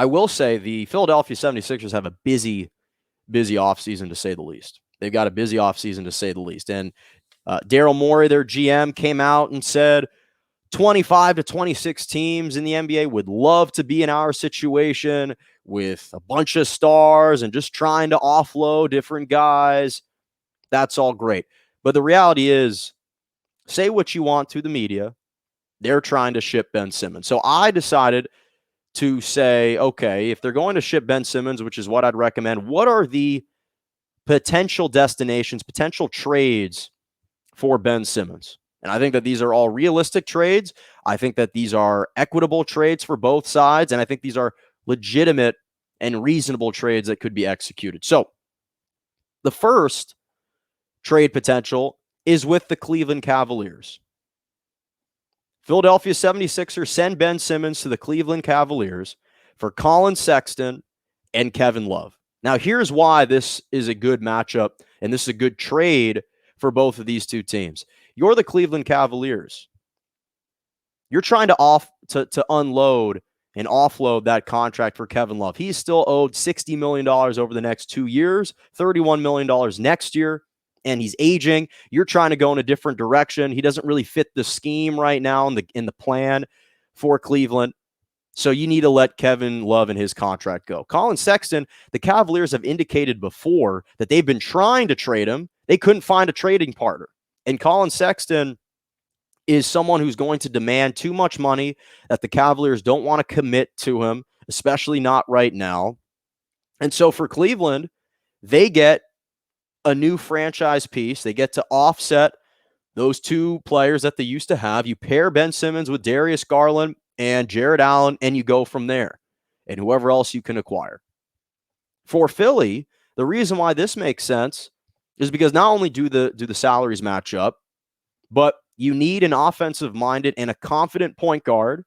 I will say the Philadelphia 76ers have a busy offseason, to say the least. They've got a busy offseason, to say the least. And Daryl Morey, their GM, came out and said 25 to 26 teams in the NBA would love to be in our situation with a bunch of stars and just trying to offload different guys. That's all great. But the reality is, say what you want to the media, they're trying to ship Ben Simmons. So I decided to say, okay, if they're going to ship Ben Simmons, which is what I'd recommend, what are the potential destinations, potential trades for Ben Simmons? And I think that these are all realistic trades. I think that these are equitable trades for both sides. And I think these are legitimate and reasonable trades that could be executed. So the first trade potential is with the Cleveland Cavaliers. Philadelphia 76ers send Ben Simmons to the Cleveland Cavaliers for Colin Sexton and Kevin Love. Now, here's why this is a good matchup and this is a good trade for both of these two teams. You're the Cleveland Cavaliers. You're trying to unload and offload that contract for Kevin Love. He's still owed $60 million over the next 2 years, $31 million next year, and he's aging. You're trying to go in a different direction. He doesn't really fit the scheme right now in the plan for Cleveland. So you need to let Kevin Love and his contract go. Colin Sexton, the Cavaliers have indicated before that they've been trying to trade him. They couldn't find a trading partner. And Colin Sexton is someone who's going to demand too much money that the Cavaliers don't want to commit to him, especially not right now. And so for Cleveland, they get a new franchise piece. They get to offset those two players that they used to have. You pair Ben Simmons with Darius Garland and Jared Allen, and you go from there. And whoever else you can acquire. For Philly, the reason why this makes sense is because not only do the salaries match up, but you need an offensive-minded and a confident point guard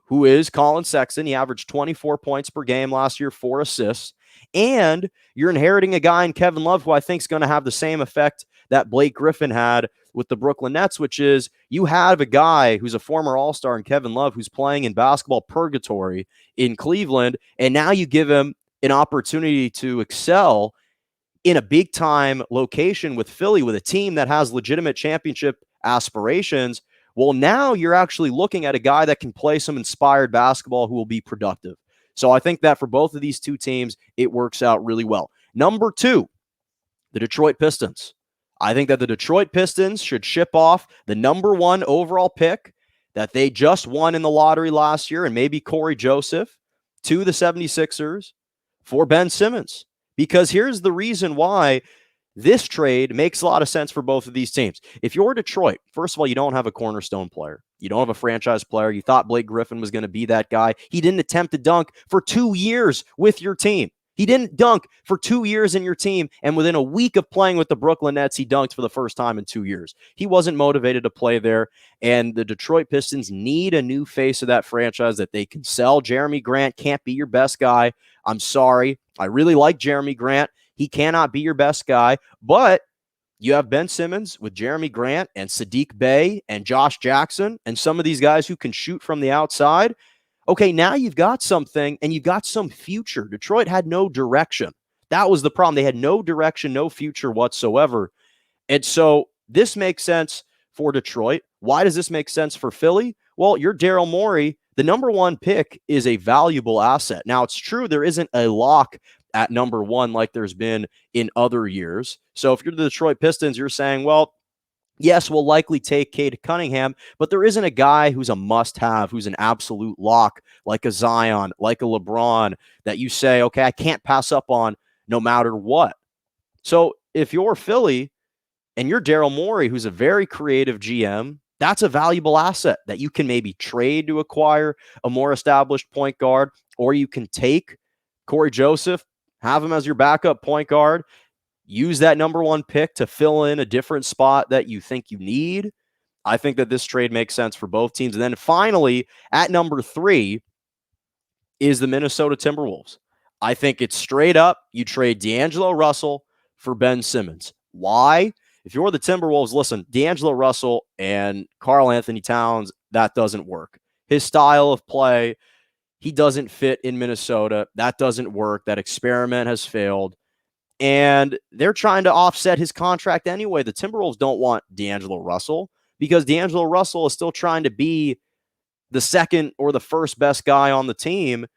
who is Colin Sexton. He averaged 24 points per game last year, 4 assists. And you're inheriting a guy in Kevin Love who I think is going to have the same effect that Blake Griffin had with the Brooklyn Nets, which is you have a guy who's a former All-Star in Kevin Love who's playing in basketball purgatory in Cleveland, and now you give him an opportunity to excel in a big-time location with Philly, with a team that has legitimate championship aspirations. Well, now you're actually looking at a guy that can play some inspired basketball who will be productive. So I think that for both of these two teams, it works out really well. Number 2, the Detroit Pistons. I think that the Detroit Pistons should ship off the number 1 overall pick that they just won in the lottery last year, and maybe Corey Joseph, to the 76ers for Ben Simmons. Because here's the reason why this trade makes a lot of sense for both of these teams. If you're Detroit, first of all, you don't have a cornerstone player. You don't have a franchise player. You thought Blake Griffin was going to be that guy. He didn't attempt to dunk for 2 years with your team. He didn't dunk for 2 years in your team, and within a week of playing with the Brooklyn Nets, he dunked for the first time in 2 years. He wasn't motivated to play there, and the Detroit Pistons need a new face of that franchise that they can sell. Jeremy Grant can't be your best guy. I'm sorry. I really like Jeremy Grant. He cannot be your best guy, but you have Ben Simmons with Jeremy Grant and Sadiq Bey and Josh Jackson and some of these guys who can shoot from the outside. Okay, now you've got something and you've got some future. Detroit had no direction. That was the problem. They had no direction, no future whatsoever. And so this makes sense for Detroit. Why does this make sense for Philly? Well, you're Daryl Morey. The number 1 pick is a valuable asset. Now, it's true there isn't a lock at number 1 like there's been in other years. So if you're the Detroit Pistons, you're saying, well, yes, we'll likely take Cade Cunningham, but there isn't a guy who's a must-have, who's an absolute lock, like a Zion, like a LeBron, that you say, okay, I can't pass up on no matter what. So if you're Philly and you're Daryl Morey, who's a very creative GM, that's a valuable asset that you can maybe trade to acquire a more established point guard, or you can take Corey Joseph, have him as your backup point guard, use that number 1 pick to fill in a different spot that you think you need. I think that this trade makes sense for both teams. And then finally, at number 3 is the Minnesota Timberwolves. I think it's straight up, you trade D'Angelo Russell for Ben Simmons. Why? If you're the Timberwolves, listen, D'Angelo Russell and Karl Anthony Towns, that doesn't work. His style of play He doesn't fit in Minnesota. That doesn't work. That experiment has failed. And they're trying to offset his contract anyway. The Timberwolves don't want D'Angelo Russell because D'Angelo Russell is still trying to be the second or the first best guy on the team.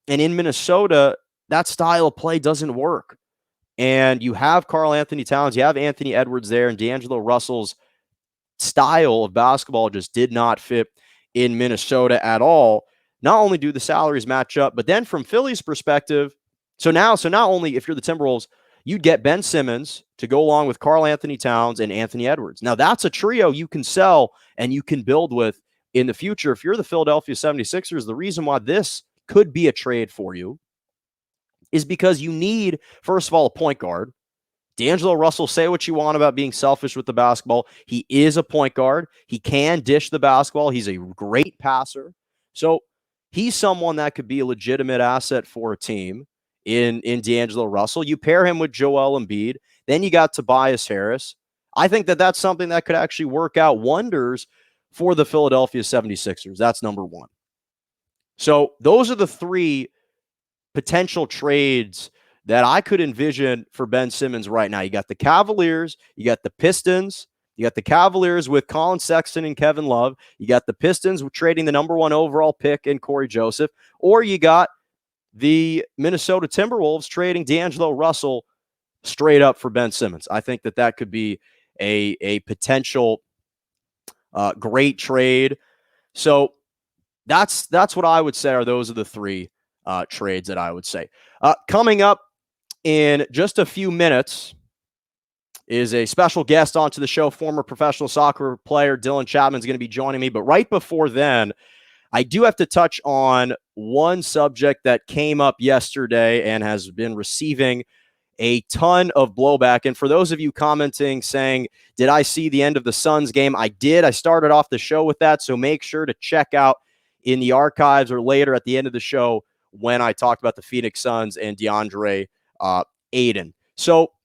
And in Minnesota, that style of play doesn't work. And you have Karl Anthony Towns, you have Anthony Edwards there, and D'Angelo Russell's style of basketball just did not fit in Minnesota at all. Not only do the salaries match up, but then from Philly's perspective, so not only if you're the Timberwolves, you'd get Ben Simmons to go along with Karl Anthony Towns and Anthony Edwards. Now, that's a trio you can sell and you can build with in the future. If you're the Philadelphia 76ers, the reason why this could be a trade for you is because you need, first of all, a point guard. D'Angelo Russell, say what you want about being selfish with the basketball. He is a point guard. He can dish the basketball. He's a great passer. So he's someone that could be a legitimate asset for a team in D'Angelo Russell. You pair him with Joel Embiid. Then you got Tobias Harris. I think that that's something that could actually work out wonders for the Philadelphia 76ers. That's number one. So those are the three potential trades that I could envision for Ben Simmons right now. You got the Cavaliers, you got the Pistons, you got the Cavaliers with Colin Sexton and Kevin Love, you got the Pistons trading the number 1 overall pick in Corey Joseph, or you got the Minnesota Timberwolves trading D'Angelo Russell straight up for Ben Simmons. I think that that could be a potential great trade. So that's what I would say are those are the three trades that I would say. Coming up in just a few minutes is a special guest onto the show. Former professional soccer player Dylan Chapman is going to be joining me. But right before then, I do have to touch on one subject that came up yesterday and has been receiving a ton of blowback. And for those of you commenting saying, did I see the end of the Suns game? I did. I started off the show with that. So make sure to check out in the archives or later at the end of the show when I talked about the Phoenix Suns and DeAndre Ayton. So